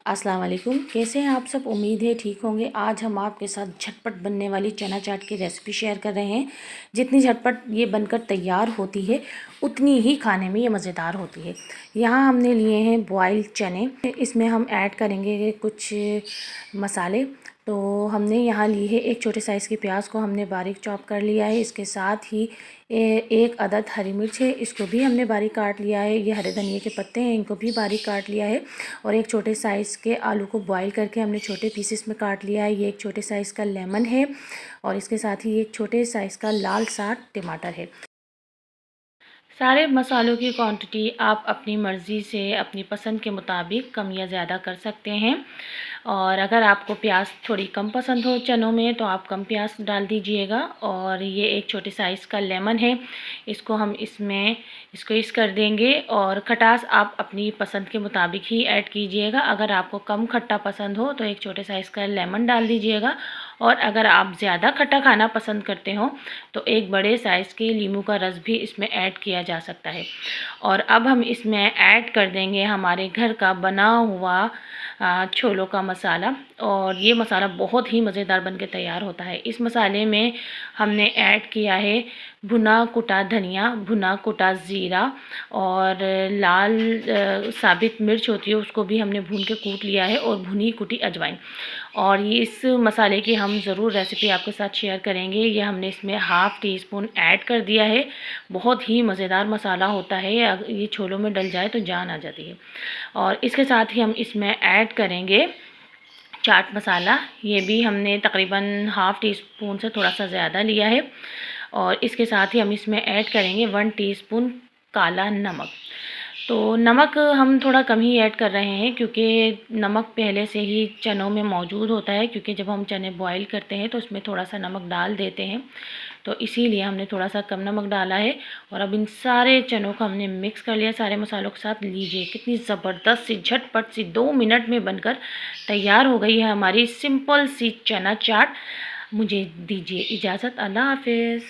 अस्सलाम वालेकुम। कैसे हैं आप सब? उम्मीद है ठीक होंगे। आज हम आपके साथ झटपट बनने वाली चना चाट की रेसिपी शेयर कर रहे हैं। जितनी झटपट ये बनकर तैयार होती है उतनी ही खाने में ये मज़ेदार होती है। यहाँ हमने लिए हैं बॉइल्ड चने। इसमें हम ऐड करेंगे कुछ मसाले। तो हमने यहाँ ली है एक छोटे साइज़ की प्याज को हमने बारीक चॉप कर लिया है। इसके साथ ही एक अदद हरी मिर्च है, इसको भी हमने बारीक काट लिया है। ये हरे धनिए के पत्ते हैं, इनको भी बारीक काट लिया है। और एक छोटे साइज़ के आलू को बॉईल करके हमने छोटे पीसेस में काट लिया है। ये एक छोटे साइज़ का लेमन है और इसके साथ ही एक छोटे साइज़ का लाल सा टमाटर है। सारे मसालों की क्वांटिटी आप अपनी मर्ज़ी से अपनी पसंद के मुताबिक कम या ज़्यादा कर सकते हैं। और अगर आपको प्याज थोड़ी कम पसंद हो चनों में तो आप कम प्याज डाल दीजिएगा। और ये एक छोटे साइज़ का लेमन है, इसको हम इसमें स्क्वीज़ कर देंगे। और खटास आप अपनी पसंद के मुताबिक ही ऐड कीजिएगा। अगर आपको कम खट्टा पसंद हो तो एक छोटे साइज़ का लेमन डाल दीजिएगा। और अगर आप ज़्यादा खट्टा खाना पसंद करते हो तो एक बड़े साइज़ के नींबू का रस भी इसमें ऐड किया जा सकता है। और अब हम इसमें ऐड कर देंगे हमारे घर का बना हुआ छोलों का मसाला। और ये मसाला बहुत ही मज़ेदार बनके तैयार होता है। इस मसाले में हमने ऐड किया है भुना कुटा धनिया, भुना कुटा ज़ीरा और लाल साबित मिर्च होती है उसको भी हमने भून के कूट लिया है, और भुनी कुटी अजवाइन। और ये इस मसाले की हम ज़रूर रेसिपी आपके साथ शेयर करेंगे। ये हमने इसमें हाफ़ टी स्पून ऐड कर दिया है। बहुत ही मज़ेदार मसाला होता है, ये छोलों में डल जाए तो जान आ जाती है। और इसके साथ ही हम इसमें ऐड करेंगे चाट मसाला। ये भी हमने तकरीबन हाफ़ टी स्पून से थोड़ा सा ज़्यादा लिया है। और इसके साथ ही हम इसमें ऐड करेंगे 1 टीस्पून काला नमक। तो नमक हम थोड़ा कम ही ऐड कर रहे हैं क्योंकि नमक पहले से ही चनों में मौजूद होता है, क्योंकि जब हम चने बॉईल करते हैं तो उसमें थोड़ा सा नमक डाल देते हैं, तो इसीलिए हमने थोड़ा सा कम नमक डाला है। और अब इन सारे चनों को हमने मिक्स कर लिया सारे मसालों के साथ। लीजिए कितनी ज़बरदस्त सी झटपट सी 2 मिनट में बनकर तैयार हो गई है हमारी सिंपल सी चना चाट। मुझे दीजिए इजाज़त। अल्लाह हाफ़िज़।